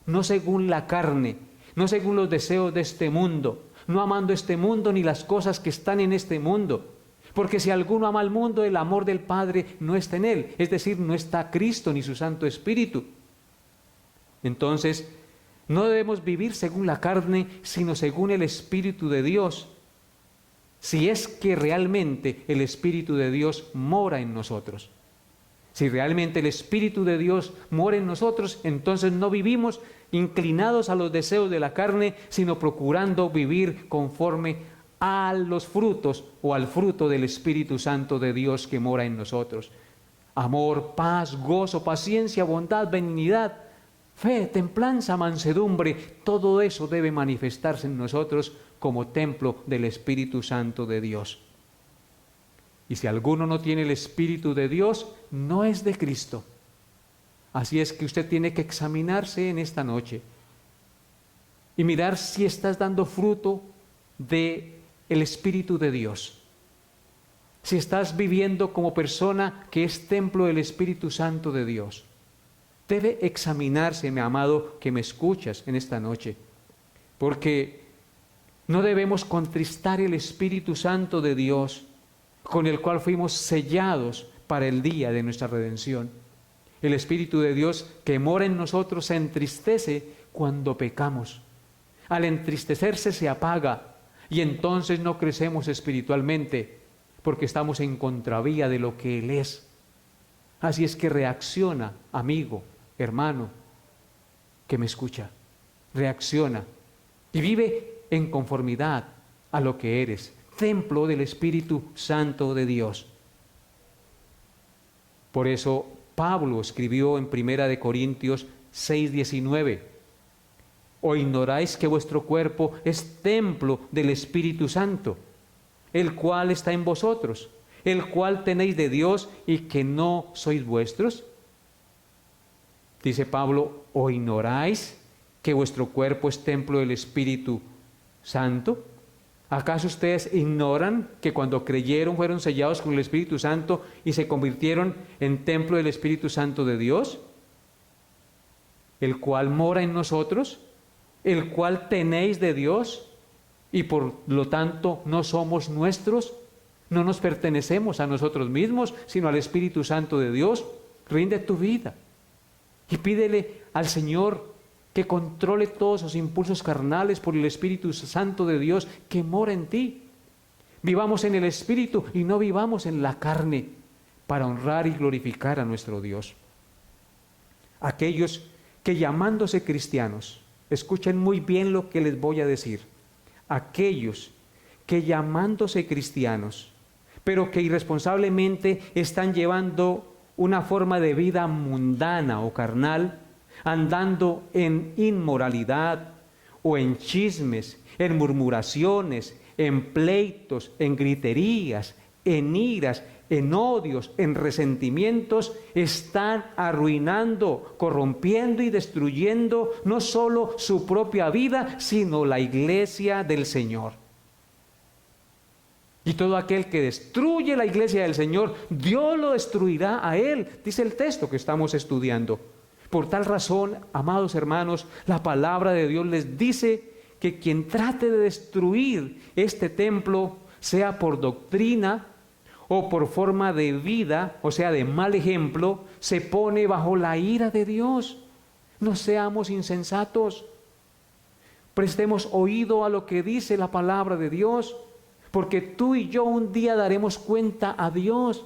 no según la carne, no según los deseos de este mundo, no amando este mundo ni las cosas que están en este mundo. Porque si alguno ama al mundo, el amor del Padre no está en él, es decir, no está Cristo ni su Santo Espíritu. Entonces, no debemos vivir según la carne, sino según el Espíritu de Dios, si es que realmente el Espíritu de Dios mora en nosotros. Si realmente el Espíritu de Dios mora en nosotros, entonces no vivimos inclinados a los deseos de la carne, sino procurando vivir conforme a los frutos o al fruto del Espíritu Santo de Dios que mora en nosotros. Amor, paz, gozo, paciencia, bondad, benignidad, fe, templanza, mansedumbre, todo eso debe manifestarse en nosotros como templo del Espíritu Santo de Dios. Y si alguno no tiene el Espíritu de Dios, no es de Cristo. Así es que usted tiene que examinarse en esta noche y mirar si estás dando fruto del Espíritu de Dios. Si estás viviendo como persona que es templo del Espíritu Santo de Dios. debe examinarse, mi amado, que me escuchas en esta noche, porque no debemos contristar el Espíritu Santo de Dios, con el cual fuimos sellados para el día de nuestra redención. El Espíritu de Dios que mora en nosotros se entristece cuando pecamos. Al entristecerse se apaga y entonces no crecemos espiritualmente porque estamos en contravía de lo que Él es. Así es que reacciona, amigo, hermano, que me escucha. Reacciona y vive en conformidad a lo que eres, templo del Espíritu Santo de Dios. Por eso Pablo escribió en 1 Corintios 6:19, ¿o ignoráis que vuestro cuerpo es templo del Espíritu Santo, el cual está en vosotros, el cual tenéis de Dios y que no sois vuestros? Dice Pablo, ¿o ignoráis que vuestro cuerpo es templo del Espíritu Santo? ¿Acaso ustedes ignoran que cuando creyeron fueron sellados con el Espíritu Santo y se convirtieron en templo del Espíritu Santo de Dios, el cual mora en nosotros, el cual tenéis de Dios y por lo tanto no somos nuestros? No nos pertenecemos a nosotros mismos, sino al Espíritu Santo de Dios. Rinde tu vida y pídele al Señor que controle todos los impulsos carnales por el Espíritu Santo de Dios que mora en ti. Vivamos en el Espíritu y no vivamos en la carne, para honrar y glorificar a nuestro Dios. Aquellos que llamándose cristianos, escuchen muy bien lo que les voy a decir, aquellos que llamándose cristianos, pero que irresponsablemente están llevando una forma de vida mundana o carnal, andando en inmoralidad o en chismes, en murmuraciones, en pleitos, en griterías, en iras, en odios, en resentimientos, están arruinando, corrompiendo y destruyendo no solo su propia vida, sino la iglesia del Señor. Y todo aquel que destruye la iglesia del Señor, Dios lo destruirá a él, dice el texto que estamos estudiando. Por tal razón, amados hermanos, la palabra de Dios les dice que quien trate de destruir este templo, sea por doctrina o por forma de vida, o sea, de mal ejemplo, se pone bajo la ira de Dios. No seamos insensatos. Prestemos oído a lo que dice la palabra de Dios, porque tú y yo un día daremos cuenta a Dios.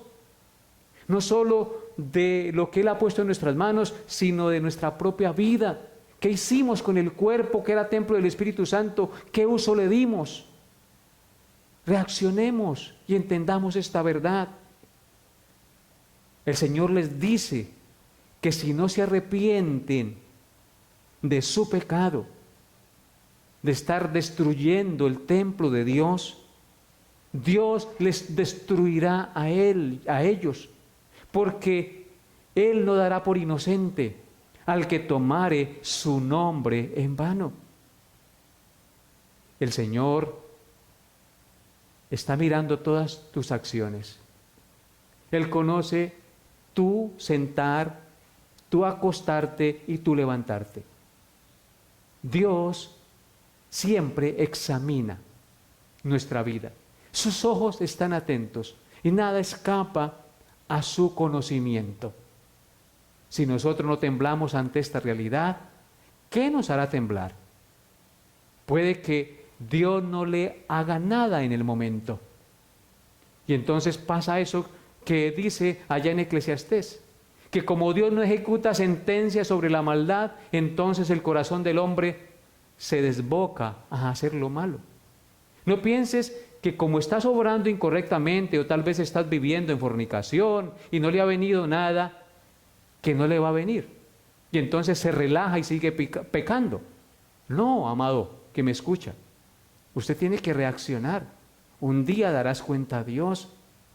No solo de lo que Él ha puesto en nuestras manos, sino de nuestra propia vida. ¿Qué hicimos con el cuerpo que era templo del Espíritu Santo? ¿Qué uso le dimos? Reaccionemos y entendamos esta verdad. El Señor les dice que si no se arrepienten de su pecado, de estar destruyendo el templo de Dios, Dios les destruirá a ellos, porque Él no dará por inocente al que tomare su nombre en vano. El Señor está mirando todas tus acciones. Él conoce tu sentar, tu acostarte y tu levantarte. Dios siempre examina nuestra vida. Sus ojos están atentos y nada escapa a su conocimiento. Si nosotros no temblamos ante esta realidad, ¿qué nos hará temblar? Puede que Dios no le haga nada en el momento. Y entonces pasa eso que dice allá en Eclesiastés, que como Dios no ejecuta sentencia sobre la maldad, entonces el corazón del hombre se desboca a hacer lo malo. No pienses que como estás obrando incorrectamente o tal vez estás viviendo en fornicación y no le ha venido nada, que no le va a venir. Y entonces se relaja y sigue pecando. No, amado, que me escucha. Usted tiene que reaccionar. Un día darás cuenta a Dios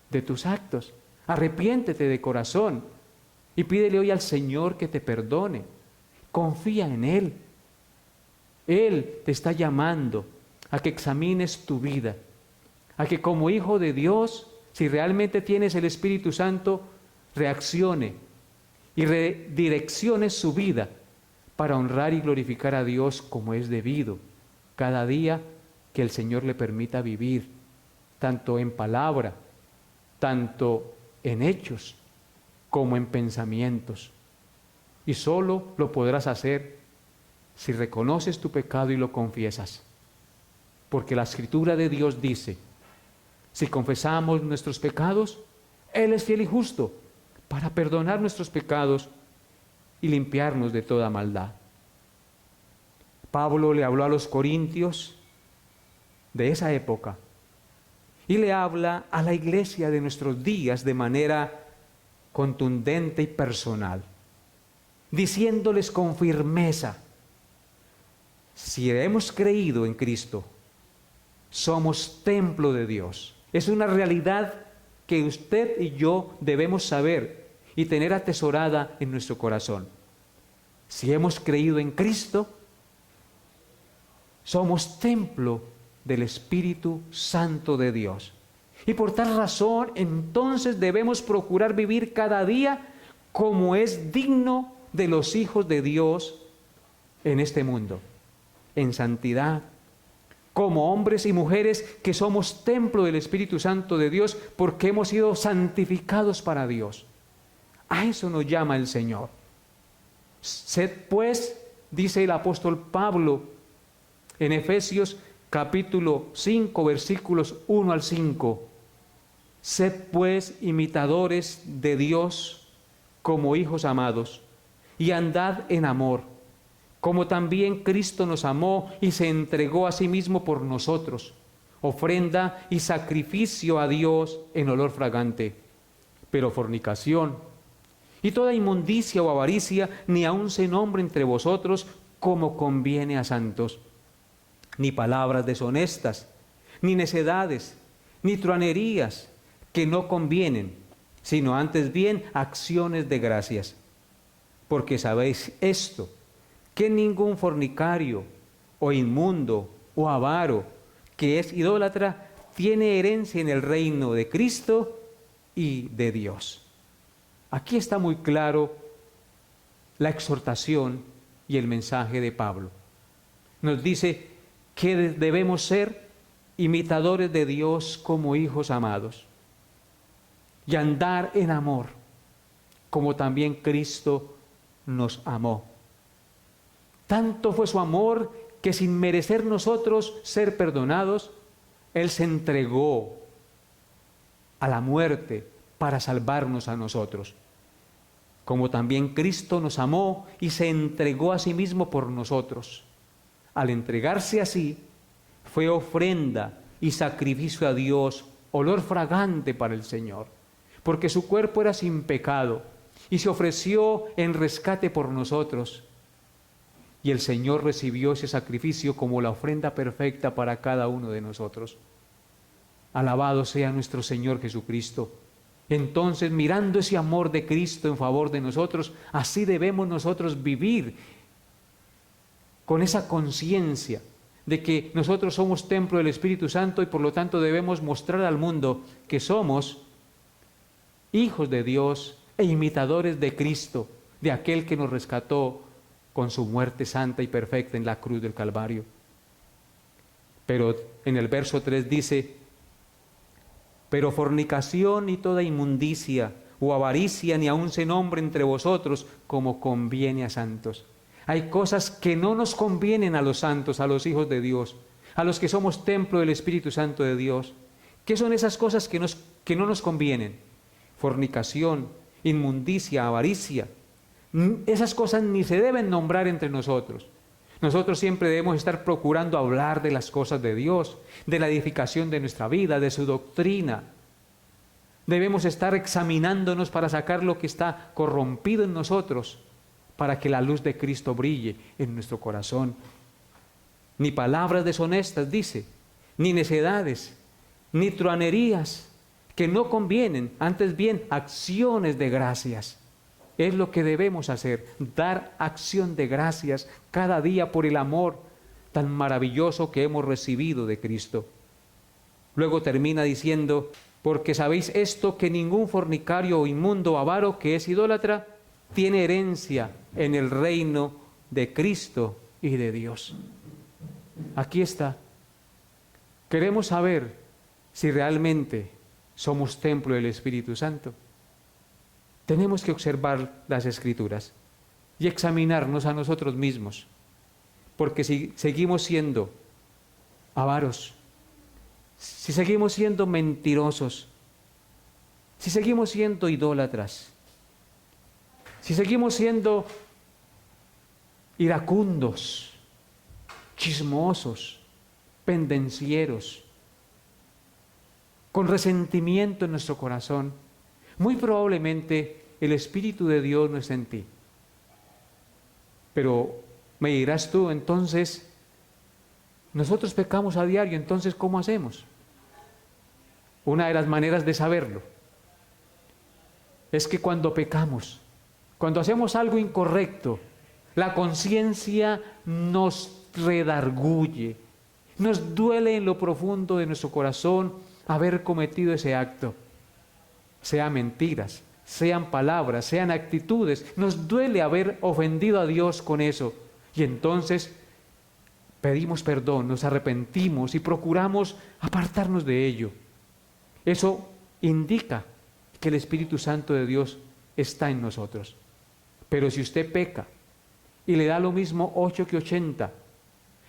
de tus actos. Arrepiéntete de corazón y pídele hoy al Señor que te perdone. Confía en Él. Él te está llamando a que examines tu vida, a que como hijo de Dios, si realmente tienes el Espíritu Santo, reaccione y redireccione su vida para honrar y glorificar a Dios como es debido, cada día que el Señor le permita vivir, tanto en palabra, tanto en hechos, como en pensamientos. Y solo lo podrás hacer si reconoces tu pecado y lo confiesas. Porque la Escritura de Dios dice, si confesamos nuestros pecados, Él es fiel y justo para perdonar nuestros pecados y limpiarnos de toda maldad. Pablo le habló a los corintios de esa época y le habla a la iglesia de nuestros días de manera contundente y personal, diciéndoles con firmeza, si hemos creído en Cristo, somos templo de Dios. Es una realidad que usted y yo debemos saber y tener atesorada en nuestro corazón. Si hemos creído en Cristo, somos templo del Espíritu Santo de Dios. Y por tal razón, entonces debemos procurar vivir cada día como es digno de los hijos de Dios en este mundo, en santidad, como hombres y mujeres que somos templo del Espíritu Santo de Dios porque hemos sido santificados para Dios. A eso nos llama el Señor. Sed pues, dice el apóstol Pablo en Efesios capítulo 5, versículos 1 al 5, sed pues imitadores de Dios como hijos amados, y andad en amor, como también Cristo nos amó y se entregó a sí mismo por nosotros, ofrenda y sacrificio a Dios en olor fragante. Pero fornicación y toda inmundicia o avaricia ni aun se nombre entre vosotros como conviene a santos, ni palabras deshonestas, ni necedades, ni truanerías que no convienen, sino antes bien acciones de gracias. Porque sabéis esto, que ningún fornicario, o inmundo, o avaro, que es idólatra, tiene herencia en el reino de Cristo y de Dios. Aquí está muy claro la exhortación y el mensaje de Pablo. Nos dice que debemos ser imitadores de Dios como hijos amados y andar en amor, como también Cristo nos amó. Tanto fue su amor que sin merecer nosotros ser perdonados, Él se entregó a la muerte para salvarnos a nosotros. Como también Cristo nos amó y se entregó a sí mismo por nosotros. Al entregarse así, fue ofrenda y sacrificio a Dios, olor fragante para el Señor, porque su cuerpo era sin pecado y se ofreció en rescate por nosotros. Y el Señor recibió ese sacrificio como la ofrenda perfecta para cada uno de nosotros. Alabado sea nuestro Señor Jesucristo. Entonces, mirando ese amor de Cristo en favor de nosotros, así debemos nosotros vivir, con esa conciencia de que nosotros somos templo del Espíritu Santo y por lo tanto debemos mostrar al mundo que somos hijos de Dios e imitadores de Cristo, de aquel que nos rescató con su muerte santa y perfecta en la cruz del Calvario. Pero en el verso 3 dice, pero fornicación y toda inmundicia o avaricia ni aun se nombre entre vosotros como conviene a santos. Hay cosas que no nos convienen a los santos, a los hijos de Dios, a los que somos templo del Espíritu Santo de Dios. ¿Qué son esas cosas que no nos convienen? Fornicación, inmundicia, avaricia. Esas cosas ni se deben nombrar entre nosotros. Nosotros siempre debemos estar procurando hablar de las cosas de Dios, de la edificación de nuestra vida, de su doctrina. Debemos estar examinándonos para sacar lo que está corrompido en nosotros, para que la luz de Cristo brille en nuestro corazón. Ni palabras deshonestas, dice, ni necedades, ni truanerías que no convienen, antes bien acciones de gracias. Es lo que debemos hacer, dar acción de gracias cada día por el amor tan maravilloso que hemos recibido de Cristo. Luego termina diciendo, porque sabéis esto, que ningún fornicario o inmundo o avaro que es idólatra tiene herencia en el reino de Cristo y de Dios. Aquí está. Queremos saber si realmente somos templo del Espíritu Santo. Tenemos que observar las Escrituras y examinarnos a nosotros mismos, porque si seguimos siendo avaros, si seguimos siendo mentirosos, si seguimos siendo idólatras, si seguimos siendo iracundos, chismosos, pendencieros, con resentimiento en nuestro corazón, muy probablemente el Espíritu de Dios no está en ti. Pero me dirás tú, entonces, nosotros pecamos a diario, entonces, ¿cómo hacemos? Una de las maneras de saberlo es que cuando pecamos, cuando hacemos algo incorrecto, la conciencia nos redarguye, nos duele en lo profundo de nuestro corazón haber cometido ese acto. Sean mentiras, sean palabras, sean actitudes, nos duele haber ofendido a Dios con eso. Y entonces pedimos perdón, nos arrepentimos y procuramos apartarnos de ello. Eso indica que el Espíritu Santo de Dios está en nosotros. Pero si usted peca y le da lo mismo 8 que 80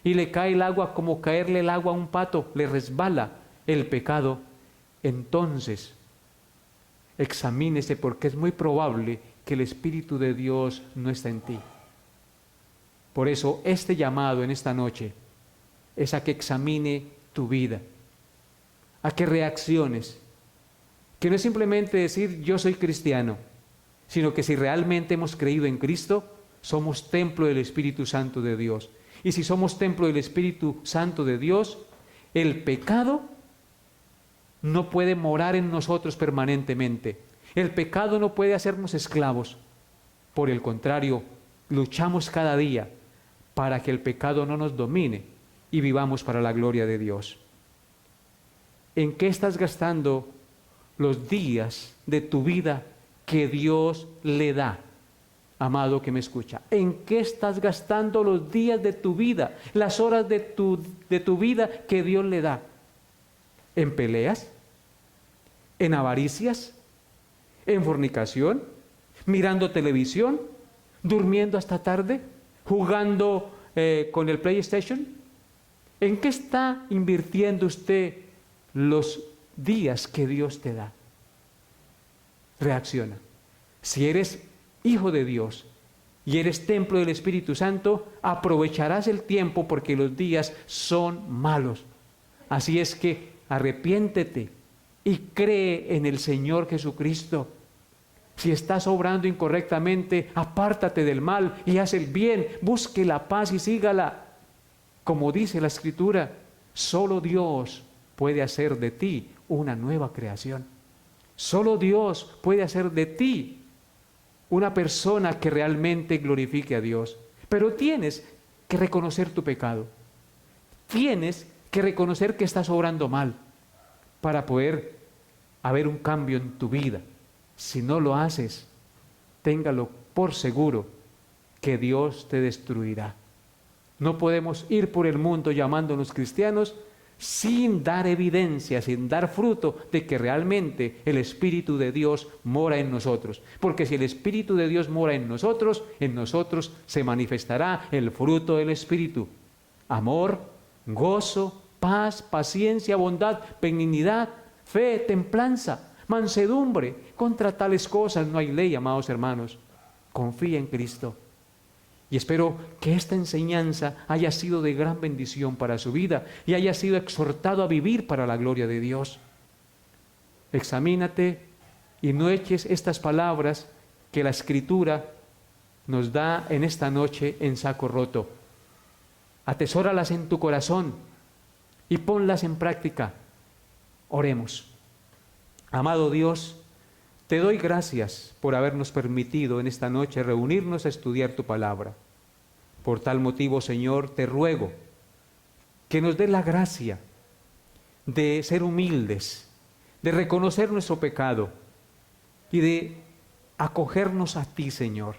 y le cae el agua como caerle el agua a un pato, le resbala el pecado, entonces examínese, porque es muy probable que el Espíritu de Dios no está en ti. Por eso este llamado en esta noche es a que examine tu vida, a que reacciones, que no es simplemente decir yo soy cristiano, sino que si realmente hemos creído en Cristo, somos templo del Espíritu Santo de Dios. Y si somos templo del Espíritu Santo de Dios, el pecado no puede morar en nosotros permanentemente. El pecado no puede hacernos esclavos. Por el contrario, luchamos cada día para que el pecado no nos domine y vivamos para la gloria de Dios. ¿En qué estás gastando los días de tu vida que Dios le da? Amado que me escucha, ¿en qué estás gastando los días de tu vida, las horas de tu vida que Dios le da? ¿En peleas? ¿En avaricias? ¿En fornicación? ¿Mirando televisión? ¿Durmiendo hasta tarde? ¿Jugando con el PlayStation? ¿En qué está invirtiendo usted los días que Dios te da? Reacciona. Si eres hijo de Dios y eres templo del Espíritu Santo, aprovecharás el tiempo porque los días son malos. Así es que arrepiéntete y cree en el Señor Jesucristo. Si estás obrando incorrectamente, apártate del mal y haz el bien, busque la paz y sígala. Como dice la Escritura, solo Dios puede hacer de ti una nueva creación. Solo Dios puede hacer de ti una persona que realmente glorifique a Dios. Pero tienes que reconocer tu pecado. Tienes que reconocer que estás obrando mal para poder haber un cambio en tu vida. Si no lo haces, téngalo por seguro que Dios te destruirá. No podemos ir por el mundo llamándonos cristianos sin dar evidencia, sin dar fruto de que realmente el Espíritu de Dios mora en nosotros. Porque si el Espíritu de Dios mora en nosotros se manifestará el fruto del Espíritu: amor, gozo, paz, paciencia, bondad, benignidad, fe, templanza, mansedumbre. Contra tales cosas no hay ley, amados hermanos. Confía en Cristo. Y espero que esta enseñanza haya sido de gran bendición para su vida y haya sido exhortado a vivir para la gloria de Dios. Examínate y no eches estas palabras que la Escritura nos da en esta noche en saco roto. Atesóralas en tu corazón y ponlas en práctica. Oremos. Amado Dios, te doy gracias por habernos permitido en esta noche reunirnos a estudiar tu palabra. Por tal motivo, Señor, te ruego que nos dé la gracia de ser humildes, de reconocer nuestro pecado y de acogernos a ti, Señor.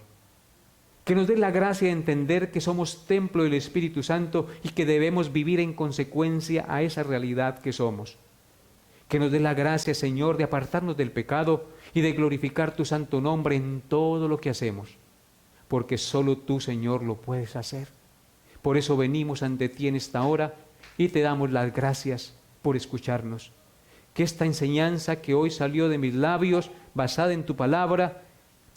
Que nos des la gracia de entender que somos templo del Espíritu Santo y que debemos vivir en consecuencia a esa realidad que somos. Que nos des la gracia, Señor, de apartarnos del pecado y de glorificar tu santo nombre en todo lo que hacemos, porque solo tú, Señor, lo puedes hacer. Por eso venimos ante ti en esta hora y te damos las gracias por escucharnos. Que esta enseñanza que hoy salió de mis labios, basada en tu palabra,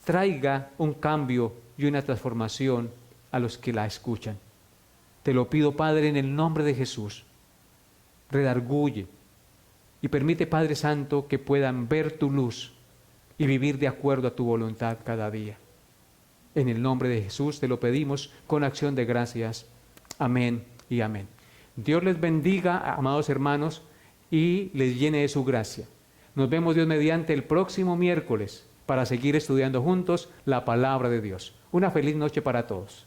traiga un cambio y una transformación a los que la escuchan. Te lo pido, Padre, en el nombre de Jesús. Redarguye y permite, Padre Santo, que puedan ver tu luz y vivir de acuerdo a tu voluntad cada día. En el nombre de Jesús te lo pedimos con acción de gracias. Amén y amén. Dios les bendiga, amados hermanos, y les llene de su gracia. Nos vemos, Dios mediante, el próximo miércoles para seguir estudiando juntos la palabra de Dios. Una feliz noche para todos.